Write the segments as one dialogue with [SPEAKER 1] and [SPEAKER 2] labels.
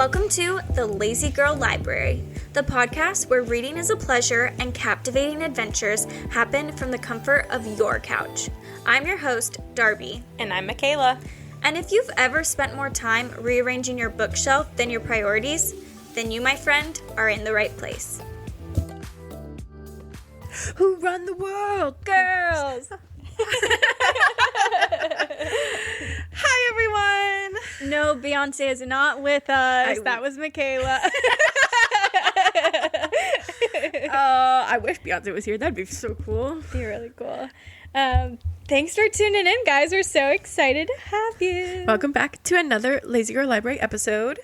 [SPEAKER 1] Welcome to The Lazy Girl Library, the podcast where reading is a pleasure and captivating adventures happen from the comfort of your couch. I'm your host, Darbi.
[SPEAKER 2] And I'm Mikayla.
[SPEAKER 1] And if you've ever spent more time rearranging your bookshelf than your priorities, then you, my friend, are in the right place.
[SPEAKER 2] Who run the world, girls? Hi, everyone.
[SPEAKER 1] No, Beyonce is not with us. That was Mikayla.
[SPEAKER 2] I wish Beyonce was here. That'd be so cool.
[SPEAKER 1] That'd be really cool. Thanks for tuning in, guys. We're so excited to have you.
[SPEAKER 2] Welcome back to another Lazy Girl Library episode.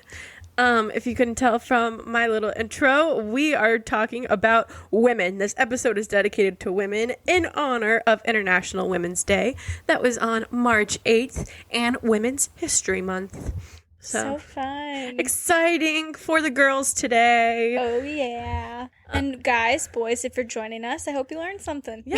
[SPEAKER 2] If you couldn't tell from my little intro, we are talking about women. This episode is dedicated to women in honor of International Women's Day. That was on March 8th and Women's History Month.
[SPEAKER 1] So fun.
[SPEAKER 2] Exciting for the girls today.
[SPEAKER 1] Oh, yeah. And guys, boys, if you're joining us, I hope you learned something.
[SPEAKER 2] Yeah.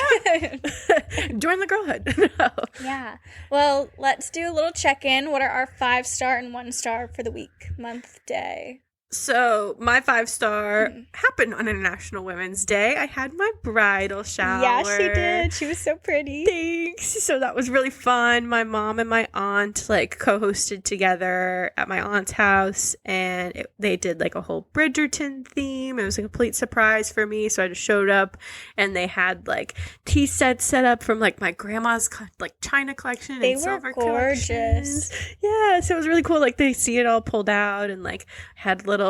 [SPEAKER 2] Join the girlhood. No.
[SPEAKER 1] Yeah. Well, let's do a little check-in. What are our 5-star and 1-star for the week, month, day?
[SPEAKER 2] So, my 5-star happened on International Women's Day. I had my bridal shower.
[SPEAKER 1] Yeah, she did. She was so pretty.
[SPEAKER 2] Thanks. So, that was really fun. My mom and my aunt, co-hosted together at my aunt's house. And they did, a whole Bridgerton theme. It was a complete surprise for me. So, I just showed up. And they had, tea sets set up from, my grandma's, china collection and silver collection. They were gorgeous. Yeah. So, it was really cool. They see it all pulled out and, had little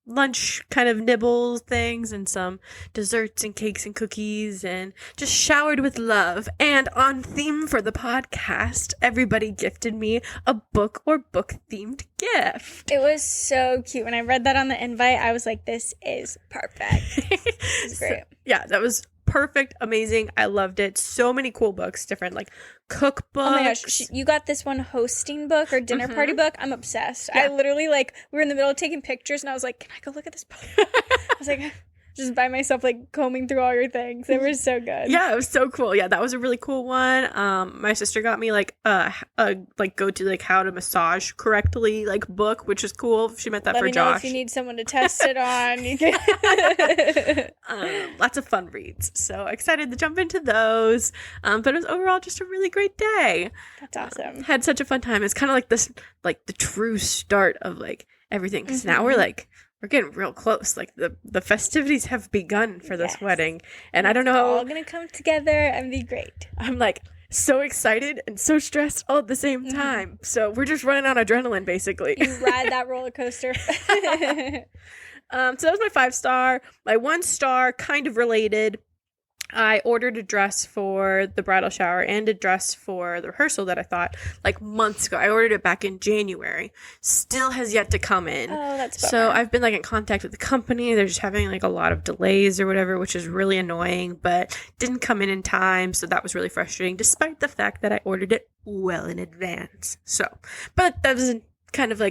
[SPEAKER 2] lunch kind of nibble things and some desserts and cakes and cookies and just showered with love. And on theme for the podcast, everybody gifted me a book or book themed gift.
[SPEAKER 1] It was so cute. When I read that on the invite, I was like, this is perfect. It was great.
[SPEAKER 2] Yeah, that was perfect, amazing. I loved it. So many cool books, different cookbooks. Oh my gosh,
[SPEAKER 1] you got this one hosting book or dinner party book? I'm obsessed. Yeah. I literally we were in the middle of taking pictures and I was like, can I go look at this book? I was like, just by myself combing through all your things. It was so good.
[SPEAKER 2] Yeah, it was so cool. Yeah, that was a really cool one. My sister got me a go to how to massage correctly book, which is cool. She meant that for Josh. Let me know
[SPEAKER 1] if you need someone to test it on. You can
[SPEAKER 2] lots of fun reads. So excited to jump into those. But it was overall just a really great day.
[SPEAKER 1] That's awesome.
[SPEAKER 2] Had such a fun time. It's kind of this the true start of everything, because now we're getting real close. The festivities have begun for this wedding. And I don't know.
[SPEAKER 1] It's all going to come together and be great.
[SPEAKER 2] I'm so excited and so stressed all at the same time. So we're just running on adrenaline, basically.
[SPEAKER 1] You ride that roller coaster.
[SPEAKER 2] So that was my 5-star. My 1-star, kind of related. I ordered a dress for the bridal shower and a dress for the rehearsal that I thought months ago. I ordered it back in January. Still has yet to come in.
[SPEAKER 1] Oh, that's bummer.
[SPEAKER 2] So I've been in contact with the company. They're just having a lot of delays or whatever, which is really annoying, but didn't come in time. So that was really frustrating, despite the fact that I ordered it well in advance. So, but that was kind of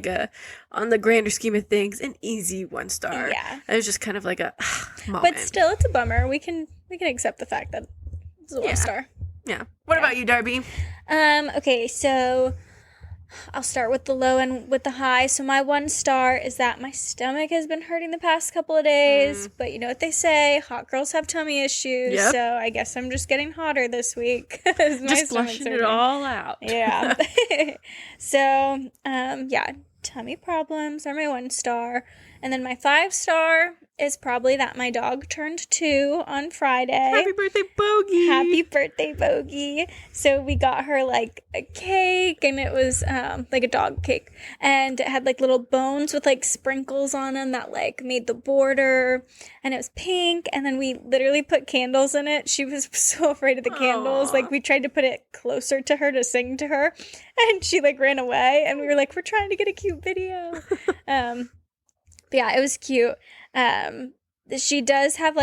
[SPEAKER 2] on the grander scheme of things, an easy 1-star.
[SPEAKER 1] Yeah.
[SPEAKER 2] It was just kind of a moment.
[SPEAKER 1] But still, it's a bummer. We can accept the fact that it's a 1-star.
[SPEAKER 2] Yeah. What about you, Darbi?
[SPEAKER 1] Okay, so I'll start with the low and with the high. So my 1-star is that my stomach has been hurting the past couple of days. But you know what they say, hot girls have tummy issues. Yep. So I guess I'm just getting hotter this week.
[SPEAKER 2] Just flushing it all out.
[SPEAKER 1] Yeah. So, tummy problems are my 1-star. And then my 5-star is probably that my dog turned 2 on Friday.
[SPEAKER 2] Happy birthday, Bogey!
[SPEAKER 1] Happy birthday, Bogey. So we got her a cake, and it was a dog cake, and it had little bones with sprinkles on them that made the border, and it was pink, and then we literally put candles in it. She was so afraid of the candles. We tried to put it closer to her to sing to her, and she ran away, and we were we're trying to get a cute video. But yeah, it was cute. She does have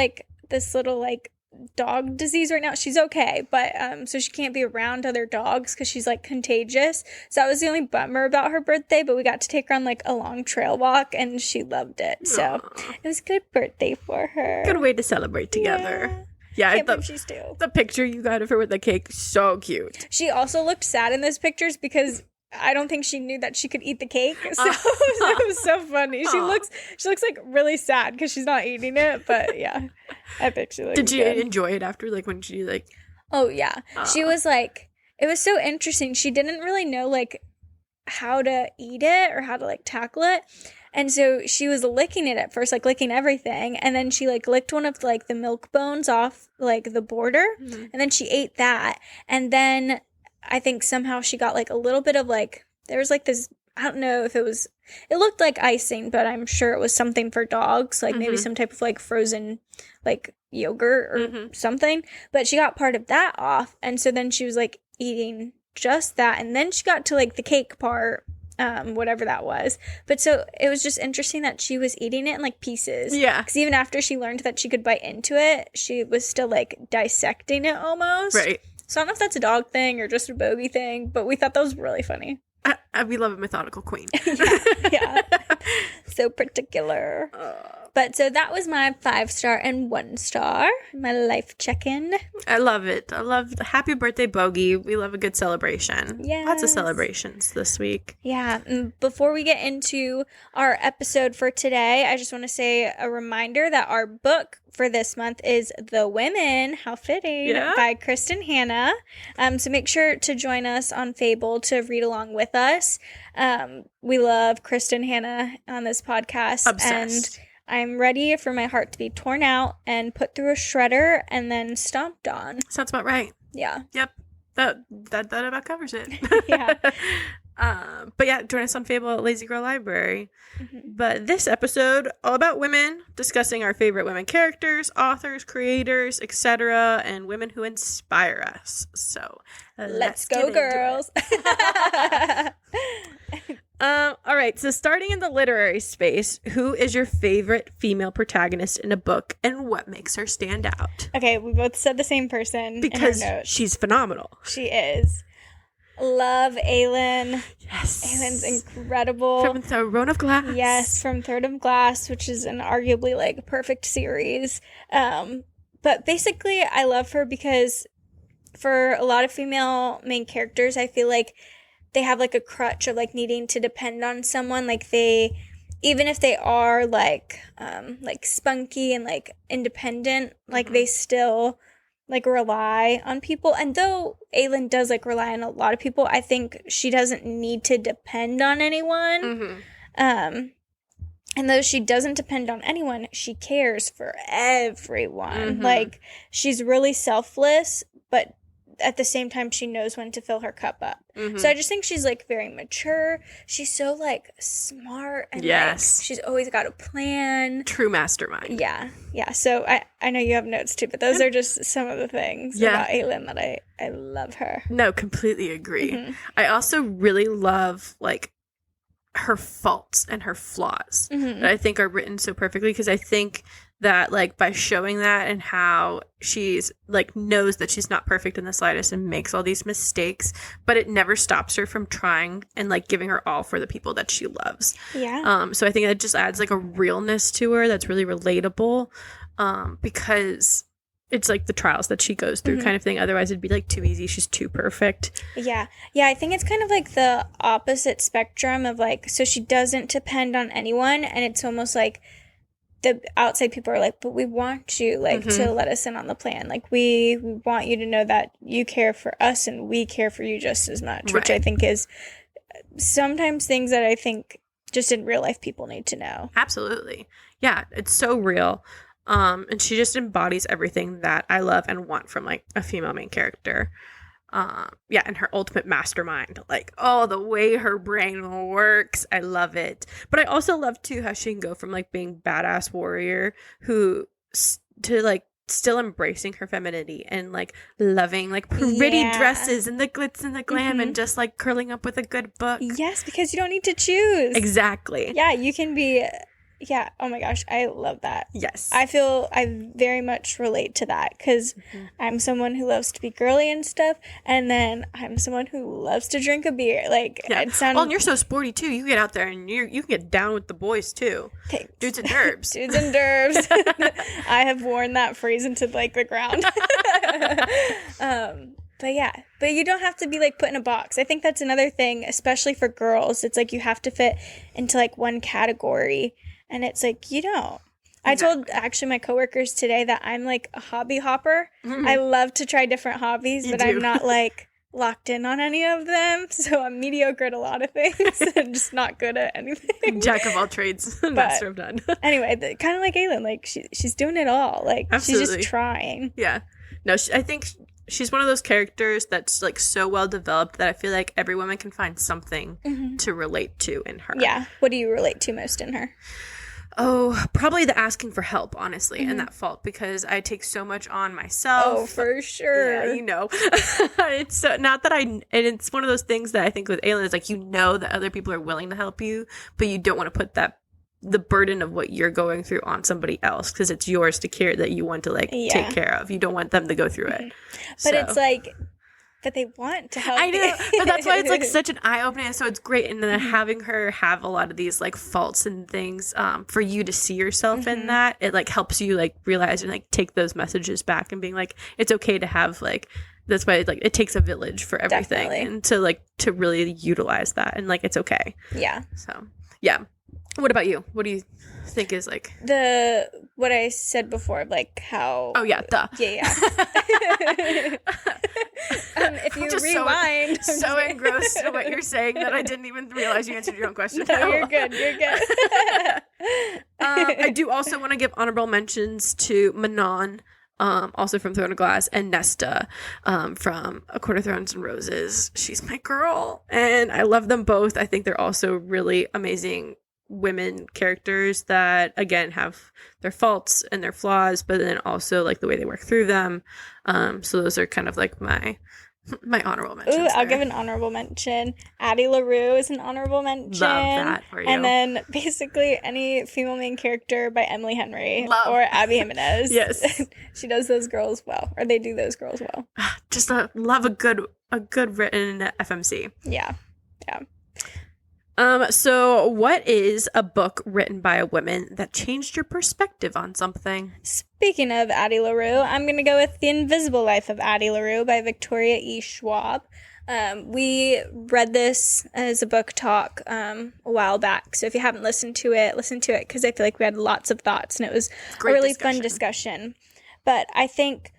[SPEAKER 1] this little dog disease right now. She's okay, but so she can't be around other dogs because she's contagious. So that was the only bummer about her birthday, but we got to take her on a long trail walk and she loved it. Aww. So it was a good birthday for her.
[SPEAKER 2] Good way to celebrate together. Yeah,
[SPEAKER 1] I believe she's 2.
[SPEAKER 2] The picture you got of her with the cake, so cute.
[SPEAKER 1] She also looked sad in those pictures because I don't think she knew that she could eat the cake. So it was so funny. She looks like really sad because she's not eating it. But yeah, I think she looks
[SPEAKER 2] Did you
[SPEAKER 1] good.
[SPEAKER 2] enjoy it after, like, when she, like...
[SPEAKER 1] Oh, yeah. She was like, it was so interesting. She didn't really know, like, how to eat it or how to, like, tackle it. And so she was licking it at first, like, licking everything. And then she, like, licked one of, like, the milk bones off, like, the border. Mm-hmm. And then she ate that. And then I think somehow she got, like, a little bit of, like, there was, like, this, I don't know if it looked like icing, but I'm sure it was something for dogs, like, maybe some type of, like, frozen, like, yogurt or something. But she got part of that off. And so then she was, like, eating just that. And then she got to, like, the cake part. Whatever that was. But so it was just interesting that she was eating it in like pieces.
[SPEAKER 2] Yeah.
[SPEAKER 1] Because even after she learned that she could bite into it, she was still like dissecting it almost.
[SPEAKER 2] Right.
[SPEAKER 1] So I don't know if that's a dog thing or just a Bogey thing, but we thought that was really funny.
[SPEAKER 2] We love a methodical queen.
[SPEAKER 1] yeah. So particular. But so that was my 5-star and 1-star, my life check-in.
[SPEAKER 2] I love it. I love happy birthday, Bogey. We love a good celebration.
[SPEAKER 1] Yeah.
[SPEAKER 2] Lots of celebrations this week.
[SPEAKER 1] Yeah. And before we get into our episode for today, I just want to say a reminder that our book for this month is The Women, How Fitting, by Kristen Hanna. So make sure to join us on Fable to read along with us. We love Kristen Hanna on this podcast.
[SPEAKER 2] Obsessed.
[SPEAKER 1] And I'm ready for my heart to be torn out and put through a shredder and then stomped on.
[SPEAKER 2] Sounds about right.
[SPEAKER 1] Yeah.
[SPEAKER 2] Yep. That about covers it.
[SPEAKER 1] Yeah.
[SPEAKER 2] But yeah, join us on Fable at Lazy Girl Library. But this episode, all about women, discussing our favorite women characters, authors, creators, etc., and women who inspire us. So
[SPEAKER 1] let's go, girls.
[SPEAKER 2] All right, so starting in the literary space, who is your favorite female protagonist in a book and what makes her stand out?
[SPEAKER 1] Okay, we both said the same person
[SPEAKER 2] because
[SPEAKER 1] in our notes.
[SPEAKER 2] She's phenomenal.
[SPEAKER 1] She is. Love Aelin.
[SPEAKER 2] Yes.
[SPEAKER 1] Aelin's incredible.
[SPEAKER 2] From Throne of Glass.
[SPEAKER 1] Yes, from Throne of Glass, which is an arguably like perfect series. But basically I love her because for a lot of female main characters, I feel like they have like a crutch of like needing to depend on someone. Like they, even if they are like spunky and like independent, like they still like rely on people. And though Aelin does like rely on a lot of people, I think she doesn't need to depend on anyone. And though she doesn't depend on anyone, she cares for everyone. Like she's really selfless, but at the same time, she knows when to fill her cup up. So I just think she's, like, very mature. She's so, like, smart. And, like, she's always got a plan.
[SPEAKER 2] True mastermind.
[SPEAKER 1] Yeah. Yeah. So I know you have notes, too, but those are just some of the things about Aelin that I love her.
[SPEAKER 2] No, completely agree. I also really love, like, her faults and her flaws that I think are written so perfectly because I think that like by showing that and how she's like knows that she's not perfect in the slightest and makes all these mistakes, but it never stops her from trying and like giving her all for the people that she loves. So I think it just adds like a realness to her that's really relatable because it's like the trials that she goes through kind of thing. Otherwise it'd be like too easy. She's too perfect.
[SPEAKER 1] Yeah. I think it's kind of like the opposite spectrum of like, so she doesn't depend on anyone and it's almost like the outside people are like, but we want you like to let us in on the plan. Like we want you to know that you care for us and we care for you just as much, which I think is sometimes things that I think just in real life people need to know.
[SPEAKER 2] Absolutely. Yeah, it's so real. And she just embodies everything that I love and want from like a female main character. And her ultimate mastermind, like, the way her brain works. I love it. But I also love too how she can go from like being badass warrior to like still embracing her femininity and like loving like pretty dresses and the glitz and the glam and just like curling up with a good book.
[SPEAKER 1] Yes, because you don't need to choose.
[SPEAKER 2] Exactly.
[SPEAKER 1] Yeah, you can be. Yeah. Oh my gosh. I love that.
[SPEAKER 2] Yes.
[SPEAKER 1] I feel I very much relate to that because I'm someone who loves to be girly and stuff. And then I'm someone who loves to drink a beer. Like, it sounds.
[SPEAKER 2] Well, and you're so sporty too. You get out there and you can get down with the boys too.
[SPEAKER 1] Thanks.
[SPEAKER 2] Dudes and derbs.
[SPEAKER 1] Dudes and derbs. I have worn that phrase into like the ground. But yeah, but you don't have to be like put in a box. I think that's another thing, especially for girls. It's like you have to fit into like one category, and it's like you don't. I told actually my coworkers today that I'm like a hobby hopper. I love to try different hobbies, but I'm not like locked in on any of them. So I'm mediocre at a lot of things and just not good at anything.
[SPEAKER 2] Jack of all trades, master of none.
[SPEAKER 1] Anyway, kind of like Aylin, like she's doing it all. Like
[SPEAKER 2] Absolutely.
[SPEAKER 1] She's just trying.
[SPEAKER 2] Yeah. No, I think she's one of those characters that's like so well developed that I feel like every woman can find something to relate to in her.
[SPEAKER 1] Yeah. What do you relate to most in her?
[SPEAKER 2] Oh, probably the asking for help, honestly, and that fault, because I take so much on myself.
[SPEAKER 1] Oh, for sure.
[SPEAKER 2] Yeah, you know. It's not that and it's one of those things that I think with Aylin is like, you know that other people are willing to help you, but you don't want to put the burden of what you're going through on somebody else, because it's yours to care, that you want to like take care of. You don't want them to go through it.
[SPEAKER 1] But it's like, but they want to help.
[SPEAKER 2] I know, but that's why it's like such an eye-opener. So it's great, and then having her have a lot of these like faults and things, for you to see yourself in that, it like helps you like realize and like take those messages back and being like, it's okay to have like. That's why like it takes a village for everything. Definitely. And to really utilize that, and like it's okay. Yeah. So yeah. What about you? What do you think is like
[SPEAKER 1] what I said before, like how?
[SPEAKER 2] Oh yeah,
[SPEAKER 1] yeah. If you rewind,
[SPEAKER 2] so engrossed in what you're saying that I didn't even realize you answered your own question.
[SPEAKER 1] No, you're good. You're good.
[SPEAKER 2] I do also want to give honorable mentions to Manon. Also from Throne of Glass, and Nesta from A Court of Thorns and Roses. She's my girl, and I love them both. I think they're also really amazing women characters that, again, have their faults and their flaws, but then also like the way they work through them. So those are kind of like my honorable mentions.
[SPEAKER 1] Ooh, I'll give an honorable mention. Addie LaRue is an honorable mention.
[SPEAKER 2] Love that for you.
[SPEAKER 1] And then basically any female main character by Emily Henry or Abby Jimenez.
[SPEAKER 2] Yes.
[SPEAKER 1] She does those girls well, or they do those girls well.
[SPEAKER 2] Just love a good written FMC.
[SPEAKER 1] Yeah.
[SPEAKER 2] So what is a book written by a woman that changed your perspective on something?
[SPEAKER 1] Speaking of Addie LaRue, I'm going to go with The Invisible Life of Addie LaRue by Victoria E. Schwab. We read this as a book talk a while back, so if you haven't listened to it, listen to it, because I feel like we had lots of thoughts, and it was a really fun discussion. But I think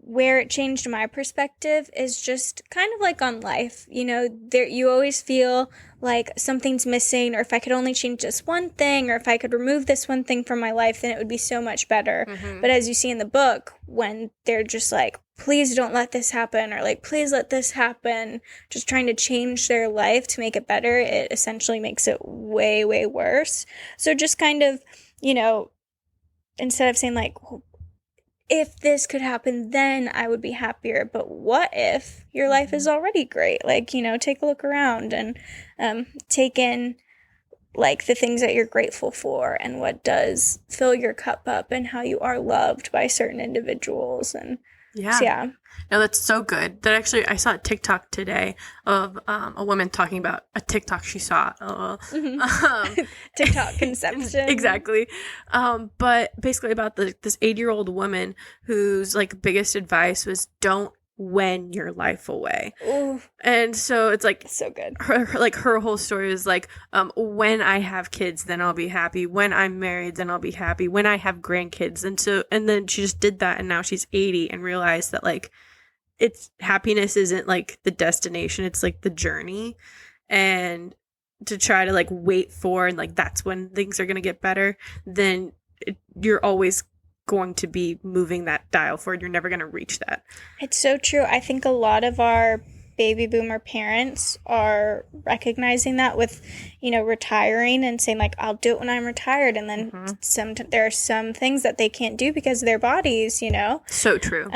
[SPEAKER 1] where it changed my perspective is just kind of like on life. You know, you always feel like something's missing, or if I could only change this one thing, or if I could remove this one thing from my life, then it would be so much better. But as you see in the book, when they're just like, please don't let this happen, or like, please let this happen, just trying to change their life to make it better, it essentially makes it way, way worse. So just kind of, you know, instead of saying like, if this could happen, then I would be happier. But what if your life is already great? Like, you know, take a look around and take in, like, the things that you're grateful for and what does fill your cup up and how you are loved by certain individuals. And yeah.
[SPEAKER 2] No, that's so good. That actually, I saw a TikTok today of a woman talking about a TikTok she saw.
[SPEAKER 1] TikTok conception.
[SPEAKER 2] Exactly. But basically about this 80-year-old woman whose like biggest advice was don't when your life away.
[SPEAKER 1] Ooh.
[SPEAKER 2] And so it's like
[SPEAKER 1] so good.
[SPEAKER 2] Her whole story is like, when I have kids, then I'll be happy. When I'm married, then I'll be happy. When I have grandkids. And then she just did that, and now she's 80 and realized that like happiness isn't like the destination, it's like the journey. And to try to like wait for, and like that's when things are going to get better, then you're always going to be moving that dial forward. You're never going to reach that.
[SPEAKER 1] It's so true. I think a lot of our baby boomer parents are recognizing that with, you know, retiring and saying like, I'll do it when I'm retired. And then there are some things that they can't do because of their bodies, you know?
[SPEAKER 2] So true.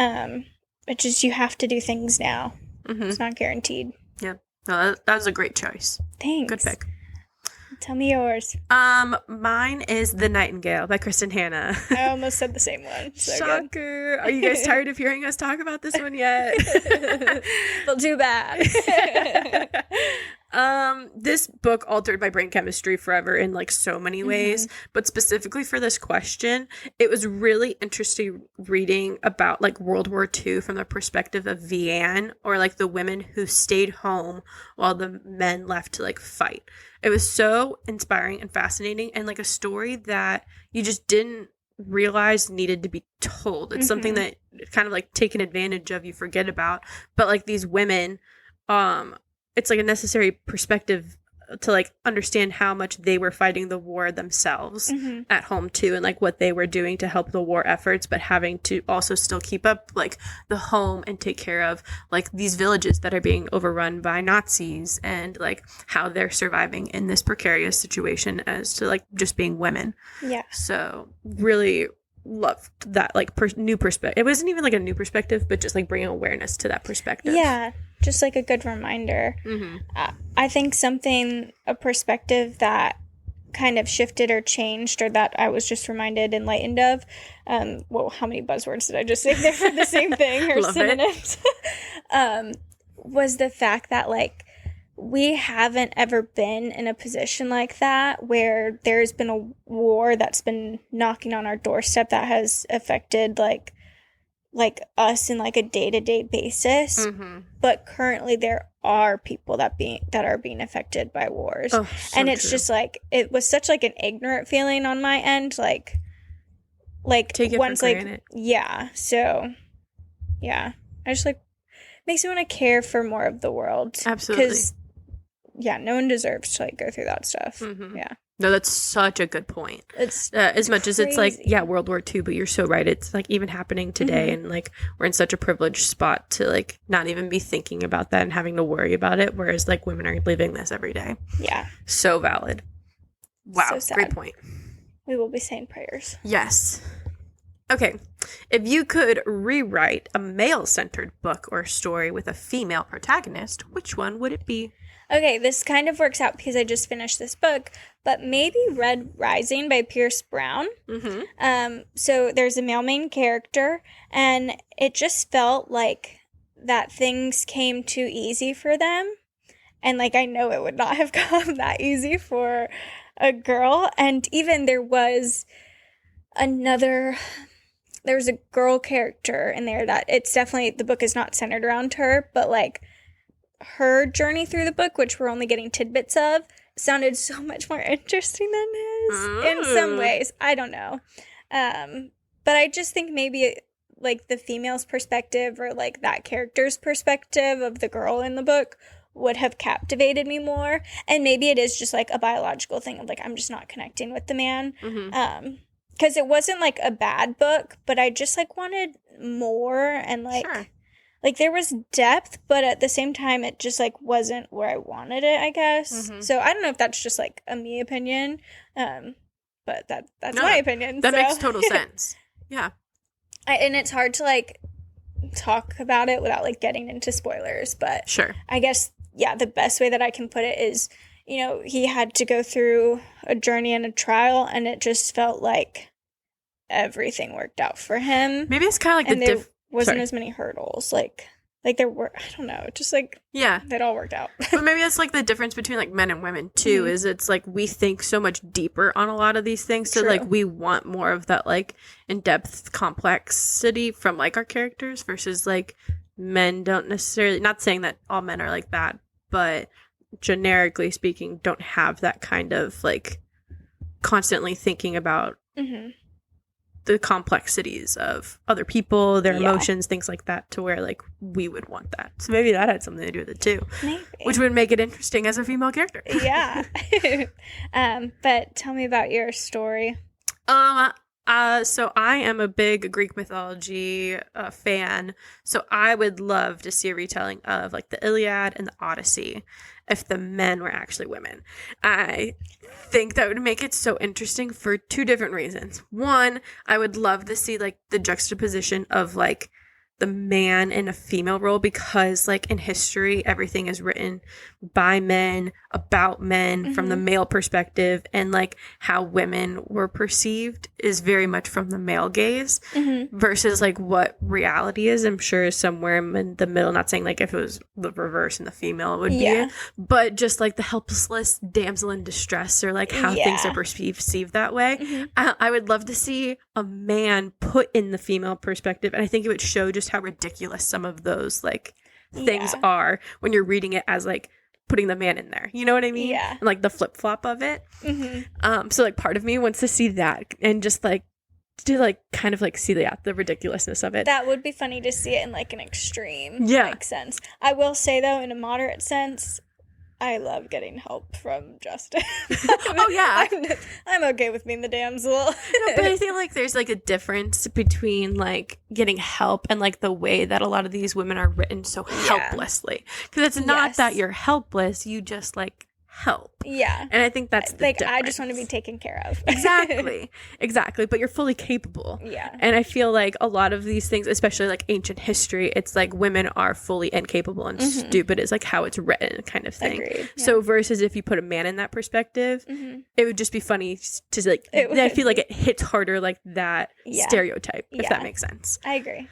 [SPEAKER 1] It's just, you have to do things now. It's not guaranteed.
[SPEAKER 2] Yeah. No, that was a great choice.
[SPEAKER 1] Thanks.
[SPEAKER 2] Good pick.
[SPEAKER 1] Tell me yours.
[SPEAKER 2] Mine is The Nightingale by Kristen Hanna.
[SPEAKER 1] I almost said the same one. So
[SPEAKER 2] Shocker. Good. Are you guys tired of hearing us talk about this one yet?
[SPEAKER 1] Well, too bad.
[SPEAKER 2] This book altered my brain chemistry forever in like so many ways, but specifically for this question, it was really interesting reading about like World War II from the perspective of Vianne, or like the women who stayed home while the men left to like fight. It was so inspiring and fascinating, and like a story that you just didn't realize needed to be told. It's something that kind of like taken advantage of, you forget about, but like these women, it's like a necessary perspective to like understand how much they were fighting the war themselves at home too, and like what they were doing to help the war efforts, but having to also still keep up like the home and take care of like these villages that are being overrun by Nazis, and like how they're surviving in this precarious situation as to like just being women.
[SPEAKER 1] Yeah.
[SPEAKER 2] So really loved that like new perspective. It wasn't even like a new perspective, but just like bringing awareness to that perspective.
[SPEAKER 1] Yeah, just like a good reminder. I think a perspective that kind of shifted or changed, or that I was just reminded, enlightened of, well, how many buzzwords did I just say there for the same thing, or synonyms? Was the fact that like we haven't ever been in a position like that, where there's been a war that's been knocking on our doorstep that has affected like us in like a day-to-day basis. But currently there are people that are being affected by wars. So and it's true. Just like, it was such like an ignorant feeling on my end, like
[SPEAKER 2] take it
[SPEAKER 1] once
[SPEAKER 2] for
[SPEAKER 1] like
[SPEAKER 2] granted.
[SPEAKER 1] Yeah, so yeah, I just like makes me want to care for more of the world.
[SPEAKER 2] Absolutely.
[SPEAKER 1] Because yeah, no one deserves to like go through that stuff. Yeah.
[SPEAKER 2] No, that's such a good point.
[SPEAKER 1] It's
[SPEAKER 2] as much as it's like, yeah, World War II, but you're so right. It's like even happening today, and like we're in such a privileged spot to like not even be thinking about that and having to worry about it, whereas like women are living this every day.
[SPEAKER 1] Yeah.
[SPEAKER 2] So valid. Wow.
[SPEAKER 1] So sad.
[SPEAKER 2] Great point.
[SPEAKER 1] We will be saying prayers.
[SPEAKER 2] Yes. Okay. If you could rewrite a male-centered book or story with a female protagonist, which one would it be?
[SPEAKER 1] Okay, this kind of works out because I just finished this book, but maybe Red Rising by Pierce Brown. So there's a male main character, and it just felt like that things came too easy for them. And like, I know it would not have come that easy for a girl. And even there was a girl character in there that it's definitely, the book is not centered around her, but like her journey through the book, which we're only getting tidbits of, sounded so much more interesting than his in some ways. I don't know. But I just think maybe like the female's perspective, or like that character's perspective of the girl in the book, would have captivated me more. And maybe it is just like a biological thing of like, I'm just not connecting with the man. Because it wasn't like a bad book, but I just like wanted more, and like like there was depth, but at the same time it just like wasn't where I wanted it, I guess. So I don't know if that's just like a me opinion, but that's my opinion.
[SPEAKER 2] That makes total sense. Yeah.
[SPEAKER 1] And it's hard to like talk about it without like getting into spoilers, but I guess the best way that I can put it is, you know, he had to go through a journey and a trial, and it just felt like everything worked out for him.
[SPEAKER 2] Maybe it's kind of like
[SPEAKER 1] there wasn't as many hurdles. Like there were, I don't know, just like, it all worked out.
[SPEAKER 2] But maybe that's like the difference between like men and women too, is it's like we think so much deeper on a lot of these things. So like we want more of that like in-depth complexity from like our characters, versus like men don't necessarily, not saying that all men are like that, but generically speaking, don't have that kind of like constantly thinking about the complexities of other people, their emotions, things like that, to where like we would want that. So maybe that had something to do with it too. Maybe. Which would make it interesting as a female character.
[SPEAKER 1] Yeah. But tell me about your story.
[SPEAKER 2] So I am a big Greek mythology fan. So I would love to see a retelling of like the Iliad and the Odyssey if the men were actually women. I think that would make it so interesting for two different reasons. One, I would love to see like the juxtaposition of like the man in a female role, because like in history everything is written by men, about men, from the male perspective, and like how women were perceived is very much from the male gaze versus like what reality is. I'm sure somewhere in the middle, not saying like if it was the reverse and the female would be it, but just like the helpless damsel in distress, or like how things are perceived that way. I would love to see a man put in the female perspective, and I think it would show just how ridiculous some of those like things are when you're reading it as like putting the man in there, you know what I mean?
[SPEAKER 1] Yeah.
[SPEAKER 2] And like the flip-flop of it. So like part of me wants to see that, and just like to like kind of like see the ridiculousness of it.
[SPEAKER 1] That would be funny to see it in like an extreme like sense. I will say though, in a moderate sense, I love getting help from Justin.
[SPEAKER 2] Oh yeah,
[SPEAKER 1] I'm okay with being the damsel.
[SPEAKER 2] No, but I feel like there's like a difference between like getting help and like the way that a lot of these women are written so helplessly, because it's not that you're helpless, you just like help.
[SPEAKER 1] Yeah.
[SPEAKER 2] And I think that's the
[SPEAKER 1] like
[SPEAKER 2] difference.
[SPEAKER 1] I just want to be taken care of.
[SPEAKER 2] Exactly, but you're fully capable.
[SPEAKER 1] Yeah.
[SPEAKER 2] And I feel like a lot of these things, especially like ancient history, it's like women are fully incapable and stupid is like how it's written kind of thing.
[SPEAKER 1] Agreed.
[SPEAKER 2] So versus if you put a man in that perspective, it would just be funny to like I feel like it hits harder like that stereotype, if that makes sense.
[SPEAKER 1] I agree.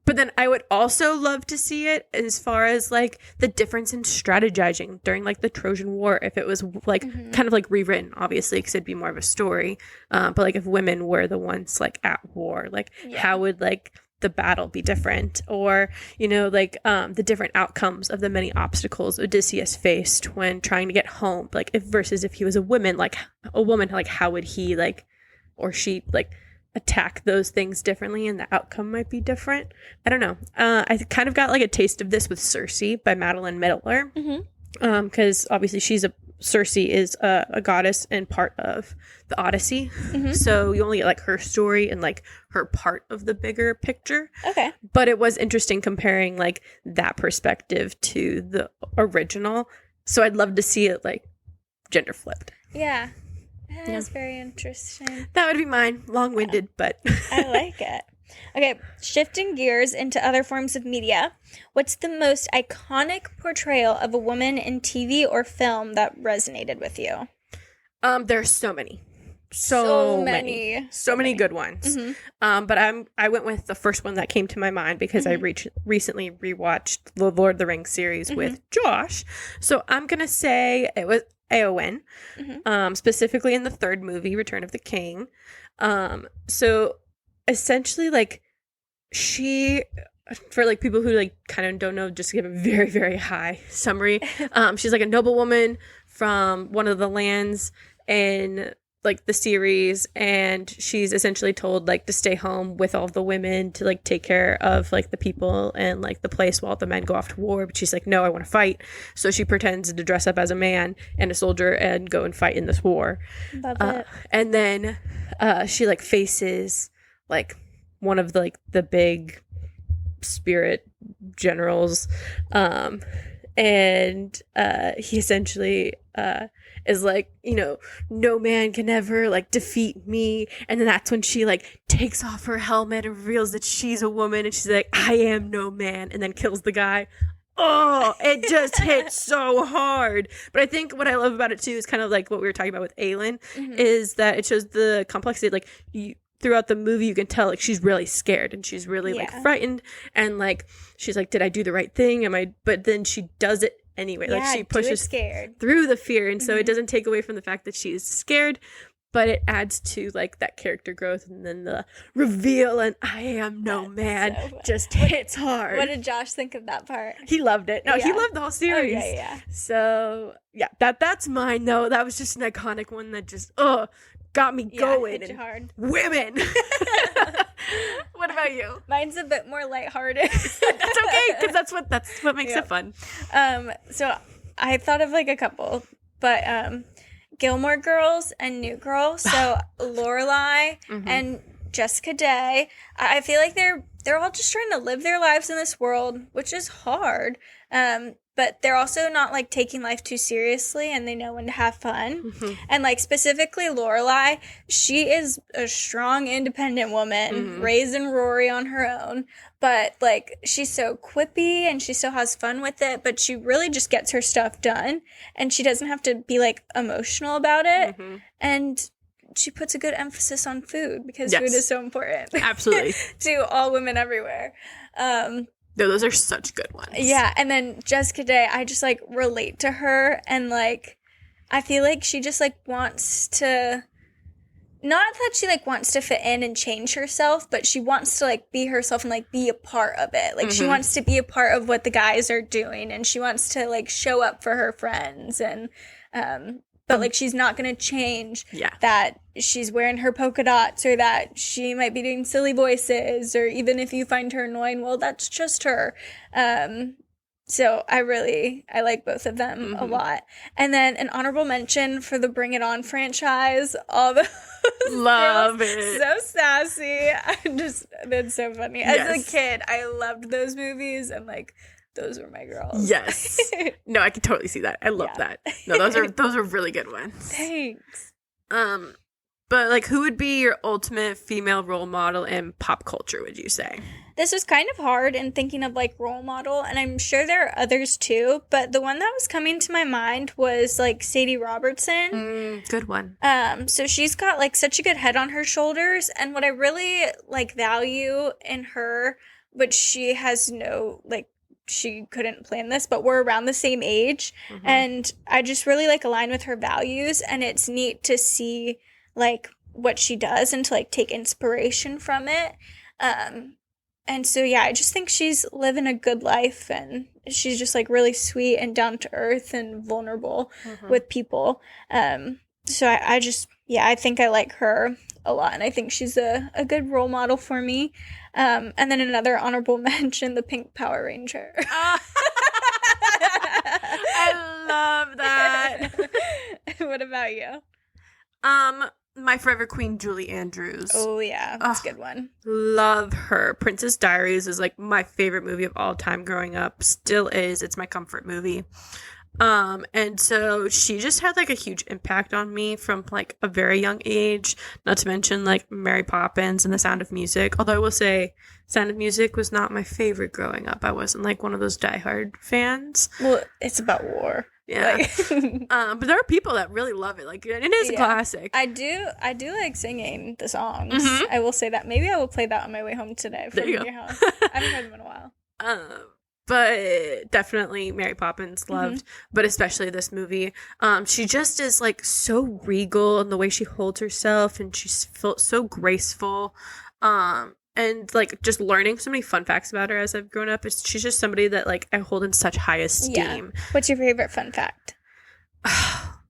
[SPEAKER 2] But then I would also love to see it as far as like the difference in strategizing during like the Trojan War, if it was like kind of like rewritten, obviously, because it'd be more of a story. But like if women were the ones like at war, like how would like the battle be different, or you know like the different outcomes of the many obstacles Odysseus faced when trying to get home, like if versus if he was a woman, like how would he like or she like attack those things differently, and the outcome might be different. I don't know. I kind of got like a taste of this with Circe by Madeline Miller, because obviously Circe is a goddess and part of the Odyssey, so you only get like her story and like her part of the bigger picture. Okay, but it was interesting comparing like that perspective to the original, so I'd love to see it like gender flipped.
[SPEAKER 1] Yeah. That's very interesting.
[SPEAKER 2] That would be mine. Long-winded, but...
[SPEAKER 1] I like it. Okay, shifting gears into other forms of media. What's the most iconic portrayal of a woman in TV or film that resonated with you?
[SPEAKER 2] There's so many. So many good ones. But I went with the first one that came to my mind because I recently rewatched the Lord of the Rings series with Josh. So I'm going to say it was Eowyn, specifically in the third movie, Return of the King. So essentially, like, she, for like people who like kind of don't know, just to give a very, very high summary, she's like a noblewoman from one of the lands in like the series, and she's essentially told like to stay home with all the women to like take care of like the people and like the place while the men go off to war. But she's like, no, I want to fight. So she pretends to dress up as a man and a soldier and go and fight in this war.
[SPEAKER 1] Love it. And
[SPEAKER 2] then she like faces like one of the, like the big spirit generals, and he essentially is like, you know, no man can ever like defeat me. And then that's when she like takes off her helmet and reveals that she's a woman, and she's like, I am no man, and then kills the guy. Oh, it just hits so hard. But I think what I love about it too is kind of like what we were talking about with Aelin, is that it shows the complexity. Like throughout the movie, you can tell like she's really scared and she's really like frightened, and like she's like, did I do the right thing? But then she does it anyway. Like she pushes through the fear, and so it doesn't take away from the fact that she is scared, but it adds to like that character growth. And then the reveal, and I am no man, just hits hard.
[SPEAKER 1] What did Josh think of that part?
[SPEAKER 2] He loved it. No, he loved the whole series.
[SPEAKER 1] Oh, yeah.
[SPEAKER 2] So yeah, that's mine though. That was just an iconic one that just got me going.
[SPEAKER 1] Hit you hard.
[SPEAKER 2] Women. What about you?
[SPEAKER 1] Mine's a bit more lighthearted.
[SPEAKER 2] That's okay, because that's what makes it fun.
[SPEAKER 1] So I thought of like a couple, but Gilmore Girls and New Girl. So Lorelai and Jessica Day. I feel like they're all just trying to live their lives in this world, which is hard. but they're also not like taking life too seriously, and they know when to have fun. And like specifically Lorelai, she is a strong, independent woman, raising Rory on her own. But like she's so quippy and she still has fun with it, but she really just gets her stuff done, and she doesn't have to be like emotional about it. And she puts a good emphasis on food because food is so important.
[SPEAKER 2] Absolutely.
[SPEAKER 1] To all women everywhere.
[SPEAKER 2] No, those are such good ones.
[SPEAKER 1] Yeah, and then Jessica Day, I just, like, relate to her, and, like, I feel like she just, like, wants to, not that she, like, wants to fit in and change herself, but she wants to, like, be herself and, like, be a part of it. Like, she wants to be a part of what the guys are doing, and she wants to, like, show up for her friends, and, but, like, she's not going to change that she's wearing her polka dots or that she might be doing silly voices, or even if you find her annoying, well, that's just her. So I like both of them a lot. And then an honorable mention for the Bring It On franchise. All the
[SPEAKER 2] love it.
[SPEAKER 1] So sassy. That's so funny. As a kid, I loved those movies, and, like, those were my girls.
[SPEAKER 2] Yes. No, I can totally see that. I love that. No, those are really good ones.
[SPEAKER 1] Thanks.
[SPEAKER 2] But like, who would be your ultimate female role model in pop culture, would you say?
[SPEAKER 1] This was kind of hard in thinking of like role model, and I'm sure there are others too, but the one that was coming to my mind was like Sadie Robertson.
[SPEAKER 2] Good one.
[SPEAKER 1] So she's got like such a good head on her shoulders, and what I really like value in her, which she has no like, she couldn't plan this, but we're around the same age, and I just really like align with her values, and it's neat to see like what she does and to like take inspiration from it. And so yeah, I just think she's living a good life, and she's just like really sweet and down to earth and vulnerable with people. So I think I like her a lot, and I think she's a good role model for me. And then another honorable mention, the Pink Power Ranger.
[SPEAKER 2] I love that.
[SPEAKER 1] What about you?
[SPEAKER 2] My forever queen, Julie Andrews.
[SPEAKER 1] Oh yeah, that's a good one.
[SPEAKER 2] Love her. Princess Diaries is like my favorite movie of all time growing up. Still is. It's my comfort movie. And so she just had like a huge impact on me from like a very young age, not to mention like Mary Poppins and The Sound of Music. Although I will say Sound of Music was not my favorite growing up. I wasn't like one of those diehard fans.
[SPEAKER 1] Well, it's about war.
[SPEAKER 2] Yeah. But there are people that really love it. Like, it is a classic.
[SPEAKER 1] I do like singing the songs. I will say that. Maybe I will play that on my way home today from your house. I haven't heard them in a while.
[SPEAKER 2] But definitely Mary Poppins loved, but especially this movie. She just is like so regal in the way she holds herself, and she's so graceful. And like just learning so many fun facts about her as I've grown up. She's just somebody that like I hold in such high esteem.
[SPEAKER 1] Yeah. What's your favorite fun fact?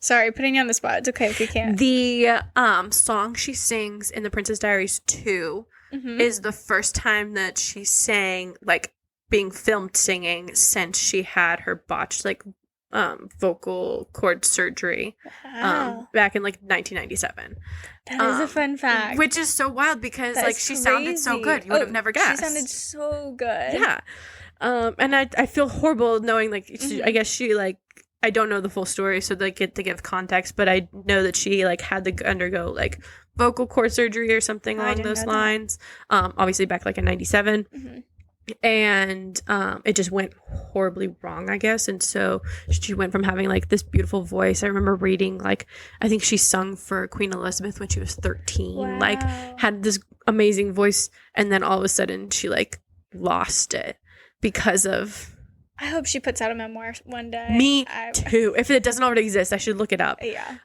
[SPEAKER 1] Sorry, putting you on the spot. It's okay if you can't.
[SPEAKER 2] The song she sings in The Princess Diaries 2 is the first time that she sang, like being filmed singing, since she had her botched like vocal cord surgery back in like 1997.
[SPEAKER 1] That is a fun fact.
[SPEAKER 2] Which is so wild because like she sounded so good. You would have never guessed.
[SPEAKER 1] She sounded so good.
[SPEAKER 2] Yeah. And I feel horrible knowing like I guess she like, I don't know the full story, so they get to give context, but I know that she like had to undergo like vocal cord surgery or something along those lines. Obviously back like in 97. And it just went horribly wrong, I guess. And so she went from having like this beautiful voice. I remember reading like, I think she sung for Queen Elizabeth when she was 13. Like had this amazing voice, and then all of a sudden she like lost it because of...
[SPEAKER 1] I hope she puts out a memoir one day.
[SPEAKER 2] Me too. If it doesn't already exist, I should look it up.
[SPEAKER 1] Yeah.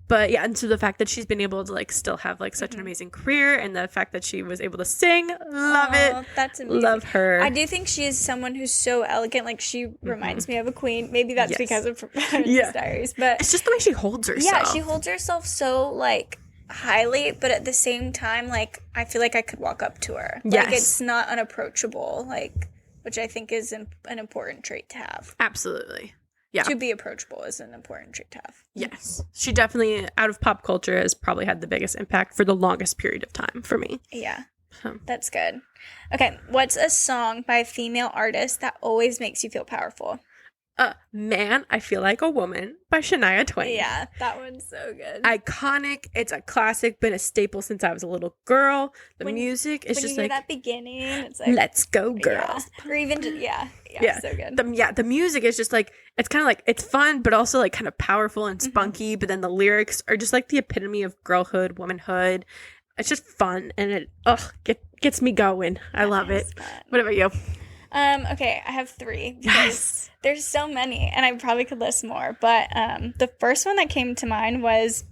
[SPEAKER 2] But yeah, and so the fact that she's been able to like still have like such an amazing career, and the fact that she was able to sing, love it.
[SPEAKER 1] That's amazing.
[SPEAKER 2] Love her.
[SPEAKER 1] I do think she is someone who's so elegant. Like she reminds me of a queen. Maybe that's because of Princess Diaries, but
[SPEAKER 2] it's just the way she holds herself.
[SPEAKER 1] Yeah, she holds herself so like highly, but at the same time, like I feel like I could walk up to her.
[SPEAKER 2] Yes.
[SPEAKER 1] Like it's not unapproachable. Like, which I think is an important trait to have.
[SPEAKER 2] Absolutely. Yeah.
[SPEAKER 1] To be approachable is an important trait to have.
[SPEAKER 2] Yes. She definitely, out of pop culture, has probably had the biggest impact for the longest period of time for me.
[SPEAKER 1] Yeah. That's good. Okay. What's a song by a female artist that always makes you feel powerful?
[SPEAKER 2] Man, I Feel Like a Woman by Shania Twain.
[SPEAKER 1] Yeah, that one's so good.
[SPEAKER 2] Iconic. It's a classic, been a staple since I was a little girl. The music is
[SPEAKER 1] when
[SPEAKER 2] just
[SPEAKER 1] you hear
[SPEAKER 2] like
[SPEAKER 1] that beginning, it's like,
[SPEAKER 2] let's go, girls.
[SPEAKER 1] Yeah. Or even just, so good.
[SPEAKER 2] The music is just like, it's kind of like, it's fun, but also like kind of powerful and spunky. But then the lyrics are just like the epitome of girlhood, womanhood. It's just fun, and it gets me going. I love it.
[SPEAKER 1] Fun.
[SPEAKER 2] What about you?
[SPEAKER 1] Okay, I have 3.
[SPEAKER 2] Yes.
[SPEAKER 1] There's so many, and I probably could list more, but the first one that came to mind was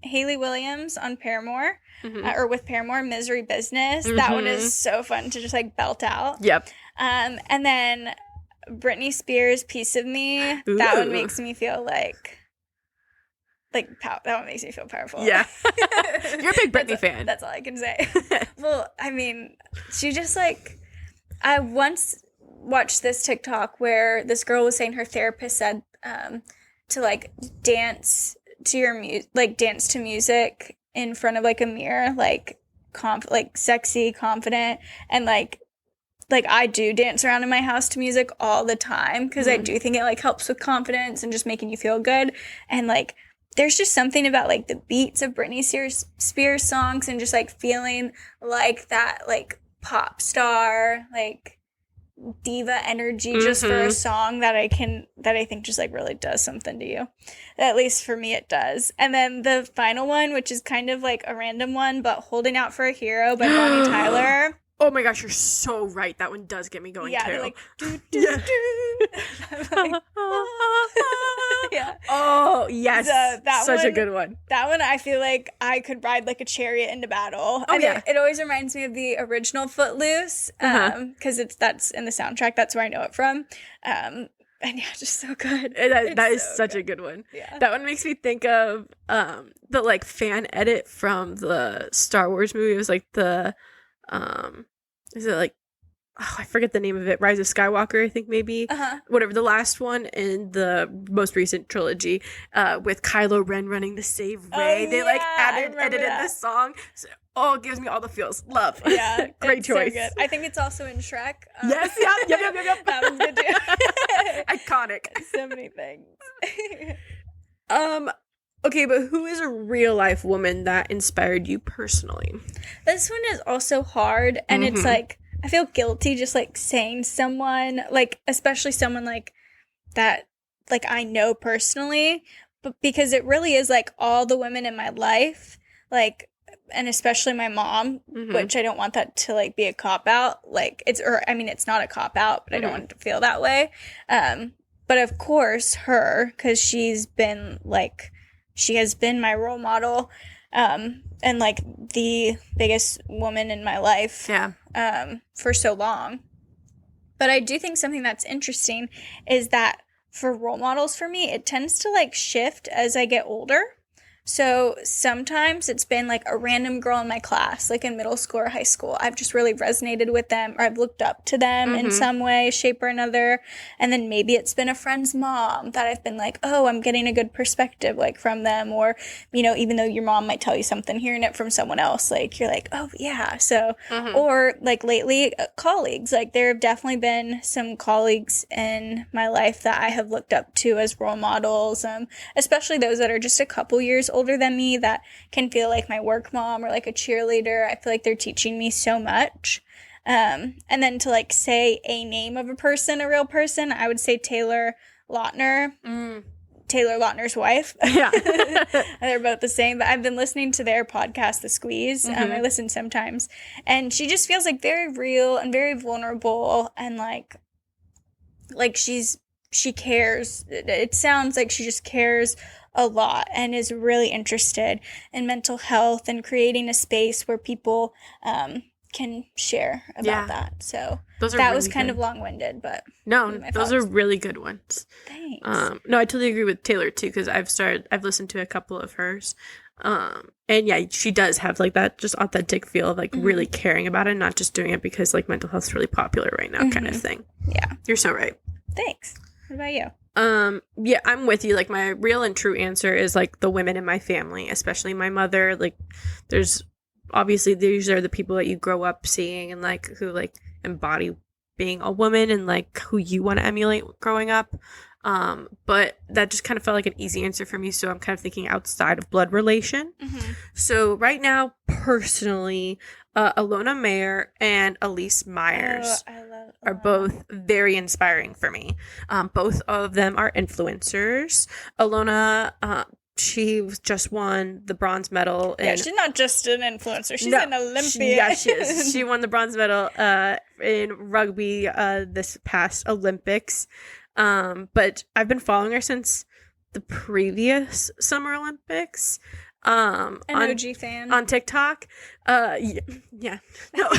[SPEAKER 1] Hayley Williams on Paramore, or with Paramore, Misery Business. That one is so fun to just like belt out.
[SPEAKER 2] Yep.
[SPEAKER 1] And then Britney Spears, Piece of Me.
[SPEAKER 2] Ooh.
[SPEAKER 1] That one makes me feel that one makes me feel powerful.
[SPEAKER 2] Yeah. You're a big Britney fan.
[SPEAKER 1] That's all I can say. Well, I mean, she just like, I once watched this TikTok where this girl was saying her therapist said to like dance to music in front of like a mirror, like sexy, confident, and like I do dance around in my house to music all the time because I do think it like helps with confidence and just making you feel good. And like there's just something about like the beats of Britney Spears songs and just like feeling like that like pop star like diva energy just for a song that I think just like really does something to you. At least for me it does. And then the final one, which is kind of like a random one, but Holding Out for a Hero by Bonnie Tyler.
[SPEAKER 2] Oh my gosh, you're so right. That one does get me going too.
[SPEAKER 1] Like do do do. Like, yeah.
[SPEAKER 2] Oh yes, such a good one.
[SPEAKER 1] That one I feel like I could ride like a chariot into battle.
[SPEAKER 2] Oh,
[SPEAKER 1] and
[SPEAKER 2] yeah.
[SPEAKER 1] It always reminds me of the original Footloose, because that's in the soundtrack. That's where I know it from. And yeah, just so good.
[SPEAKER 2] That is such a good one.
[SPEAKER 1] Yeah.
[SPEAKER 2] That one makes me think of the like fan edit from the Star Wars movie. It was like the is it like, oh, I forget the name of it. Rise of Skywalker, I think maybe. Whatever, the last one in the most recent trilogy, with Kylo Ren running to save Rey. They like edited this song. So, it gives me all the feels. Love.
[SPEAKER 1] Yeah.
[SPEAKER 2] Great choice.
[SPEAKER 1] So good. I think it's also in Shrek.
[SPEAKER 2] Yes, yep.
[SPEAKER 1] That one's good too.
[SPEAKER 2] Iconic.
[SPEAKER 1] So many things.
[SPEAKER 2] Okay, but who is a real life woman that inspired you personally?
[SPEAKER 1] This one is also hard, and it's like, I feel guilty just like saying someone, like especially someone like that, like I know personally, but because it really is like all the women in my life, like, and especially my mom, which I don't want that to like be a cop out. Like it's not a cop out, but I don't want it to feel that way. But of course her, because she has been my role model, and like the biggest woman in my life, for so long. But I do think something that's interesting is that for role models for me, it tends to like shift as I get older. So sometimes it's been like a random girl in my class, like in middle school or high school. I've just really resonated with them, or I've looked up to them in some way, shape or another. And then maybe it's been a friend's mom that I've been like, oh, I'm getting a good perspective like from them. Or, you know, even though your mom might tell you something, hearing it from someone else, like you're like, oh yeah. So, or like lately colleagues, like there have definitely been some colleagues in my life that I have looked up to as role models, especially those that are just a couple years older than me that can feel like my work mom or like a cheerleader. I feel like they're teaching me so much. And then to like say a name of a person, a real person, I would say Taylor Lautner. Taylor Lautner's wife. Yeah. They're both the same, but I've been listening to their podcast, The Squeeze. I listen sometimes. And she just feels like very real and very vulnerable, and like she cares. It sounds like she just cares a lot and is really interested in mental health and creating a space where people can share about that. So that really was kind of long-winded, but
[SPEAKER 2] no, those are really good ones.
[SPEAKER 1] Thanks.
[SPEAKER 2] No, I totally agree with Taylor too, because I've listened to a couple of hers. And yeah, she does have like that just authentic feel of like really caring about it, not just doing it because like mental health's really popular right now kind of thing. Yeah. You're so right.
[SPEAKER 1] Thanks. What about you?
[SPEAKER 2] Yeah, I'm with you. Like my real and true answer is like the women in my family, especially my mother. Like these are the people that you grow up seeing and like who like embody being a woman and like who you want to emulate growing up. But that just kind of felt like an easy answer for me. So I'm kind of thinking outside of blood relation.
[SPEAKER 1] Mm-hmm.
[SPEAKER 2] So right now, personally, Alona Mayer and Elise Myers are both very inspiring for me. Both of them are influencers. Alona, she just won the bronze medal.
[SPEAKER 1] Yeah, she's not just an influencer. She's an Olympian.
[SPEAKER 2] She is. She won the bronze medal in rugby this past Olympics. But I've been following her since the previous Summer Olympics.
[SPEAKER 1] An OG fan
[SPEAKER 2] on TikTok. Yeah. No.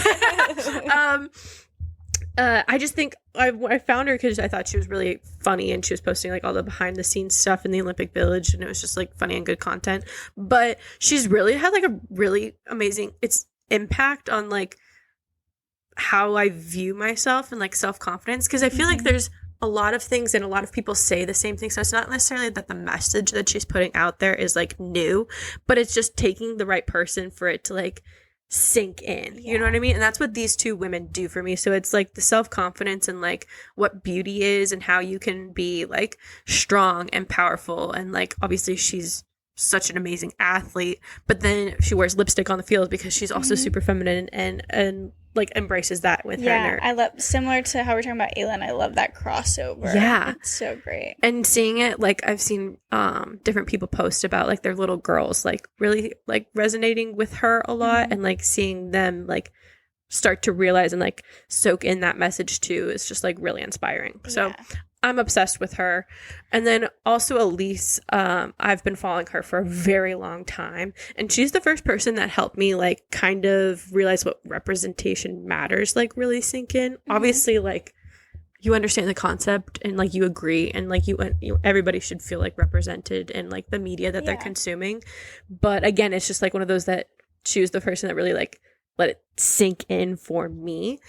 [SPEAKER 2] I just think I found her because I thought she was really funny and she was posting like all the behind the scenes stuff in the Olympic Village and it was just like funny and good content. But she's really had like a really amazing impact on like how I view myself and like self-confidence, because I feel like there's a lot of things and a lot of people say the same thing. So it's not necessarily that the message that she's putting out there is like new, but it's just taking the right person for it to like sink in. You know what I mean? And that's what these two women do for me. So it's like the self-confidence and like what beauty is and how you can be like strong and powerful. And like obviously she's such an amazing athlete, but then she wears lipstick on the field because she's also super feminine and like embraces that with her.
[SPEAKER 1] Yeah, I love, similar to how we're talking about Ayla, and I love that crossover.
[SPEAKER 2] Yeah,
[SPEAKER 1] it's so great.
[SPEAKER 2] And seeing it, like I've seen different people post about like their little girls like really like resonating with her a lot, and like seeing them like start to realize and like soak in that message too is just like really inspiring. So I'm obsessed with her. And then also Elise, I've been following her for a very long time. And she's the first person that helped me like kind of realize what representation matters, like really sink in. Obviously, like you understand the concept and like you agree and like you everybody should feel like represented in like the media that they're consuming. But again, it's just like one of those that she was the person that really like let it sink in for me,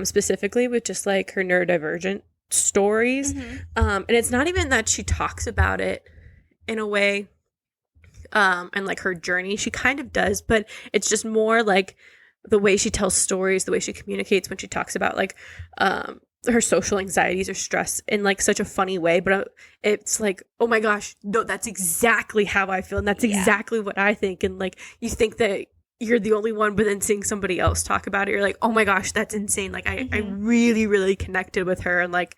[SPEAKER 2] specifically with just like her neurodivergent stories. And it's not even that she talks about it in a way and like her journey, she kind of does, but it's just more like the way she tells stories, the way she communicates when she talks about like her social anxieties or stress in like such a funny way. But it's like, oh my gosh, no, that's exactly how I feel and that's exactly what I think. And like you think that you're the only one, but then seeing somebody else talk about it, you're like, oh my gosh, that's insane. Like I really, really connected with her in like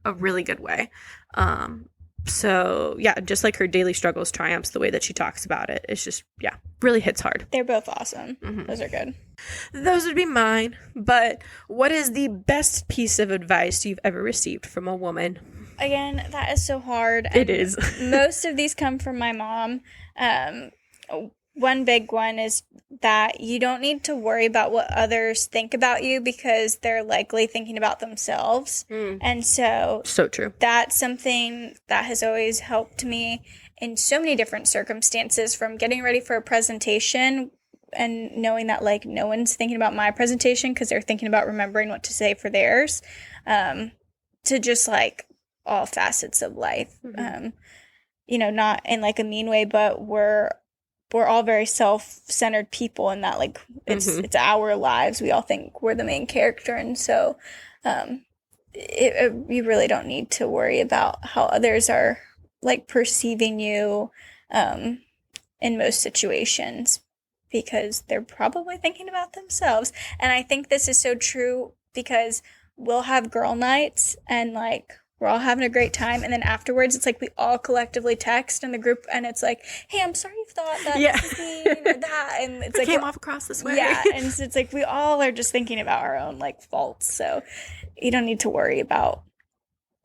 [SPEAKER 2] a really good way. So yeah, just like her daily struggles, triumphs, the way that she talks about it, it's just, really hits hard.
[SPEAKER 1] They're both awesome. Those are good.
[SPEAKER 2] Those would be mine. But what is the best piece of advice you've ever received from a woman?
[SPEAKER 1] Again, that is so hard.
[SPEAKER 2] It is.
[SPEAKER 1] Most of these come from my mom. One big one is that you don't need to worry about what others think about you because they're likely thinking about themselves. And so
[SPEAKER 2] true.
[SPEAKER 1] That's something that has always helped me in so many different circumstances, from getting ready for a presentation and knowing that like no one's thinking about my presentation because they're thinking about remembering what to say for theirs, to just like all facets of life. Not in like a mean way, but we're all very self-centered people, and that like it's our lives. We all think we're the main character, and so you really don't need to worry about how others are like perceiving you in most situations, because they're probably thinking about themselves. And I think this is so true because we'll have girl nights and like we're all having a great time, and then afterwards it's like we all collectively text in the group and it's like, hey, I'm sorry you thought that this is mean or that, and it's like
[SPEAKER 2] came off across this way.
[SPEAKER 1] And so it's like we all are just thinking about our own like faults, so you don't need to worry about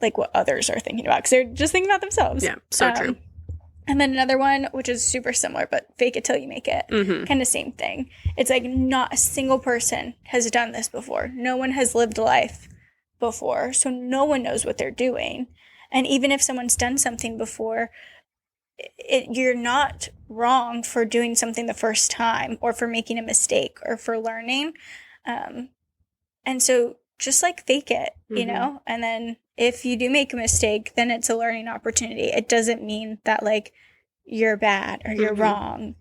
[SPEAKER 1] like what others are thinking about because they're just thinking about themselves.
[SPEAKER 2] True.
[SPEAKER 1] And then another one, which is super similar, but fake it till you make it. Kind of same thing. It's like not a single person has done this before. No one has lived life before, so no one knows what they're doing. And even if someone's done something before, you're not wrong for doing something the first time or for making a mistake or for learning. And so just like fake it, you know, and then if you do make a mistake, then it's a learning opportunity. It doesn't mean that like you're bad or you're wrong.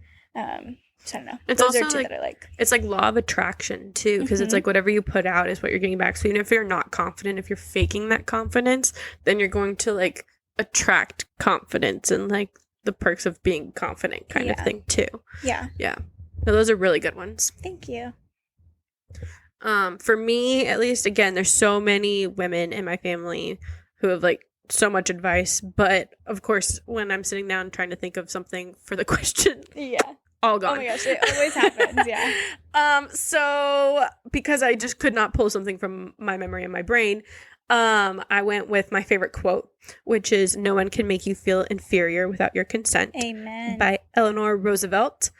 [SPEAKER 1] So I don't know.
[SPEAKER 2] It's
[SPEAKER 1] Those
[SPEAKER 2] also
[SPEAKER 1] are two
[SPEAKER 2] like,
[SPEAKER 1] that I like.
[SPEAKER 2] it's like law of attraction too, because it's like whatever you put out is what you're getting back. So even if you're not confident, if you're faking that confidence, then you're going to like attract confidence and like the perks of being confident kind of thing too.
[SPEAKER 1] Yeah.
[SPEAKER 2] Yeah. So those are really good ones.
[SPEAKER 1] Thank you.
[SPEAKER 2] For me, at least, again, there's so many women in my family who have like so much advice, but of course, when I'm sitting down trying to think of something for the question, all gone.
[SPEAKER 1] Oh my gosh, it always happens. Yeah.
[SPEAKER 2] So because I just could not pull something from my memory and my brain, I went with my favorite quote, which is "No one can make you feel inferior without your consent."
[SPEAKER 1] Amen.
[SPEAKER 2] By Eleanor Roosevelt.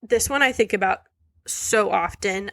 [SPEAKER 2] This one I think about so often,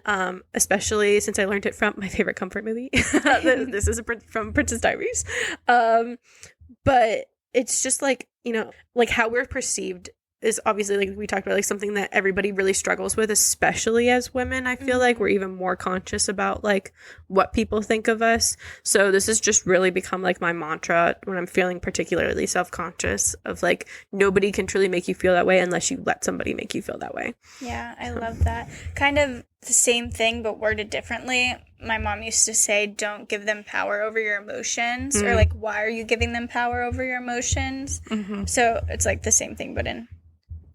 [SPEAKER 2] especially since I learned it from my favorite comfort movie. This is from Princess Diaries. But it's just like, you know, like how we're perceived is obviously, like we talked about, like something that everybody really struggles with, especially as women. I feel like we're even more conscious about like what people think of us. So this has just really become like my mantra when I'm feeling particularly self-conscious of like nobody can truly make you feel that way unless you let somebody make you feel that way.
[SPEAKER 1] Yeah, I love that. Kind of the same thing but worded differently. My mom used to say, don't give them power over your emotions, or like, why are you giving them power over your emotions? So it's like the same thing but in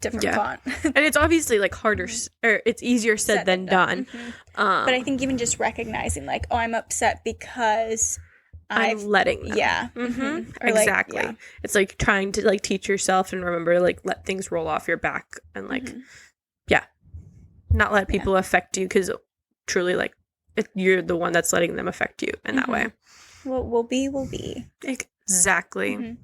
[SPEAKER 1] different font.
[SPEAKER 2] And it's obviously like harder or it's easier said than done.
[SPEAKER 1] But I think even just recognizing like, oh, I'm upset because
[SPEAKER 2] I'm letting them.
[SPEAKER 1] Yeah.
[SPEAKER 2] Or exactly. Like, it's like trying to like teach yourself and remember like let things roll off your back and like not let people affect you, because truly like if you're the one that's letting them affect you in that way.
[SPEAKER 1] What will be will be.
[SPEAKER 2] Exactly.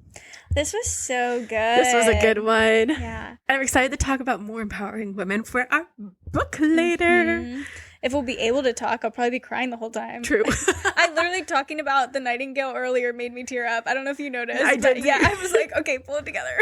[SPEAKER 1] This was so good.
[SPEAKER 2] This was a good one.
[SPEAKER 1] Yeah.
[SPEAKER 2] I'm excited to talk about more empowering women for our book later.
[SPEAKER 1] If we'll be able to talk, I'll probably be crying the whole time.
[SPEAKER 2] True.
[SPEAKER 1] I literally talking about the Nightingale earlier made me tear up. I don't know if you noticed.
[SPEAKER 2] I did.
[SPEAKER 1] Yeah, I was like, okay, pull it together.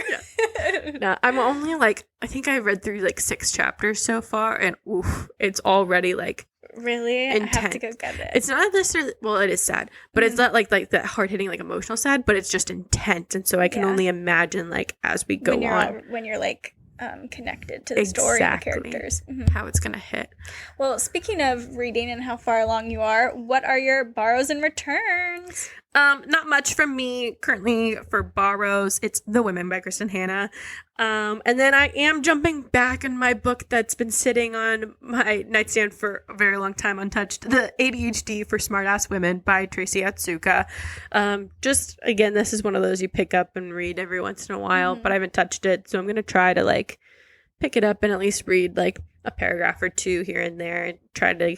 [SPEAKER 2] No, I'm only like, I think I read through like 6 chapters so far, and oof, it's already like
[SPEAKER 1] really
[SPEAKER 2] intense.
[SPEAKER 1] I have to go get it.
[SPEAKER 2] It's not necessarily, well, it is sad, but it's not like that hard hitting like emotional sad, but it's just intense, and so I can only imagine like as we go on
[SPEAKER 1] when you're like connected to the story and the characters,
[SPEAKER 2] how it's gonna hit.
[SPEAKER 1] Well, speaking of reading and how far along you are, what are your borrows and returns?
[SPEAKER 2] Not much from me currently for borrows. It's The Women by Kristen Hanna. And then I am jumping back in my book that's been sitting on my nightstand for a very long time untouched, The ADHD for Smartass Women by Tracy Atsuka. Just, again, this is one of those you pick up and read every once in a while, but I haven't touched it. So I'm going to try to, like, pick it up and at least read, like, a paragraph or two here and there and try to,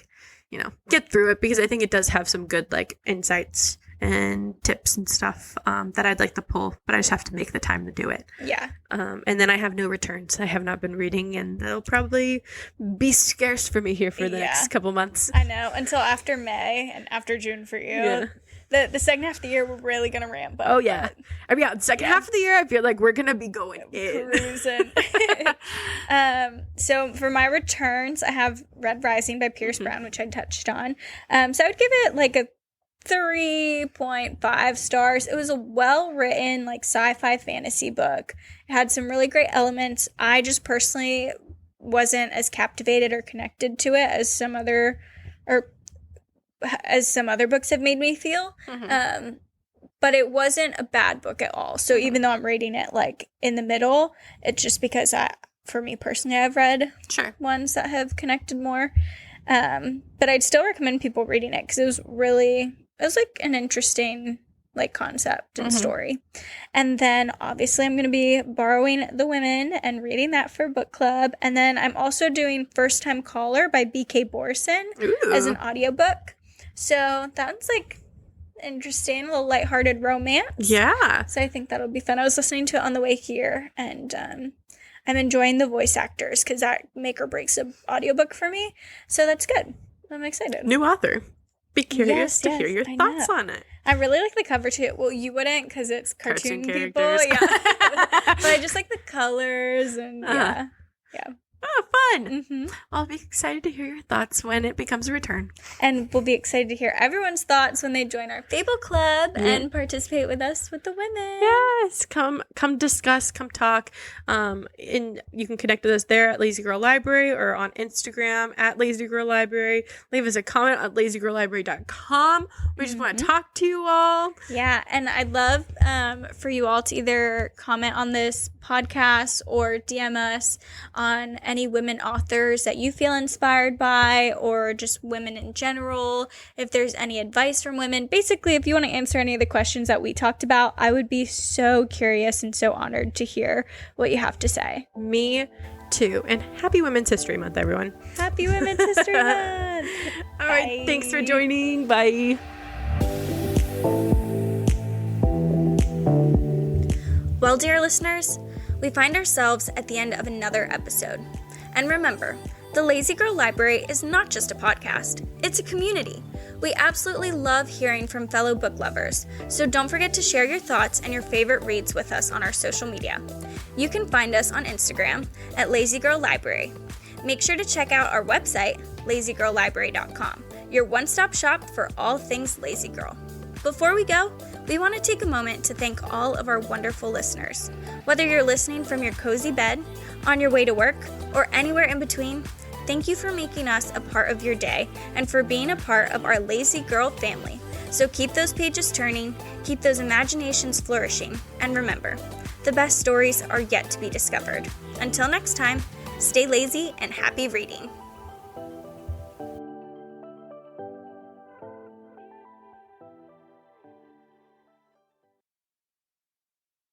[SPEAKER 2] you know, get through it, because I think it does have some good, like, insights and tips and stuff that I'd like to pull, but I just have to make the time to do it.
[SPEAKER 1] Yeah.
[SPEAKER 2] And then I have no returns. I have not been reading, and they'll probably be scarce for me here for the next couple months.
[SPEAKER 1] I know, until after May and after June for you. Yeah. The second half of the year, we're really going to ramp up.
[SPEAKER 2] Oh, yeah. I mean, the second half of the year, I feel like we're going to be going
[SPEAKER 1] cruising. So for my returns, I have Red Rising by Pierce Brown, which I touched on. So I would give it like a 3.5 stars. It was a well-written, like, sci-fi fantasy book. It had some really great elements. I just personally wasn't as captivated or connected to it as some other books have made me feel. But it wasn't a bad book at all. So even though I'm rating it, like, in the middle, it's just because for me personally, I've read ones that have connected more. But I'd still recommend people reading it, because it was like an interesting, like, concept and story. And then obviously I'm going to be borrowing The Women and reading that for book club. And then I'm also doing First Time Caller by B.K. Borson as an audiobook. So that's like interesting, a little lighthearted romance.
[SPEAKER 2] Yeah.
[SPEAKER 1] So I think that'll be fun. I was listening to it on the way here, and I'm enjoying the voice actors, because that make or breaks an audiobook for me. So that's good. I'm excited.
[SPEAKER 2] New author. Be curious to hear your thoughts on it.
[SPEAKER 1] I really like the cover too. Well, you wouldn't, because it's cartoon people. Yeah. But I just like the colors and yeah.
[SPEAKER 2] Oh, fun. I'll be excited to hear your thoughts when it becomes a return.
[SPEAKER 1] And we'll be excited to hear everyone's thoughts when they join our Fable Club and participate with us with the women.
[SPEAKER 2] Yes, come discuss, come talk. And you can connect with us there at Lazy Girl Library or on Instagram at Lazy Girl Library. Leave us a comment at lazygirllibrary.com. We just want to talk to you all.
[SPEAKER 1] Yeah, and I'd love for you all to either comment on this podcast or DM us on any women authors that you feel inspired by, or just women in general. If there's any advice from women, basically, if you want to answer any of the questions that we talked about, I would be so curious and so honored to hear what you have to say.
[SPEAKER 2] Me too. And happy Women's History Month, everyone.
[SPEAKER 1] Happy Women's History Month.
[SPEAKER 2] All right. Thanks for joining. Bye.
[SPEAKER 1] Well, dear listeners, we find ourselves at the end of another episode. And remember, the Lazy Girl Library is not just a podcast, it's a community. We absolutely love hearing from fellow book lovers, so don't forget to share your thoughts and your favorite reads with us on our social media. You can find us on Instagram at Lazy Girl Library. Make sure to check out our website, lazygirllibrary.com, your one-stop shop for all things Lazy Girl. Before we go, we want to take a moment to thank all of our wonderful listeners. Whether you're listening from your cozy bed, on your way to work, or anywhere in between, thank you for making us a part of your day and for being a part of our Lazy Girl family. So keep those pages turning, keep those imaginations flourishing, and remember, the best stories are yet to be discovered. Until next time, stay lazy and happy reading.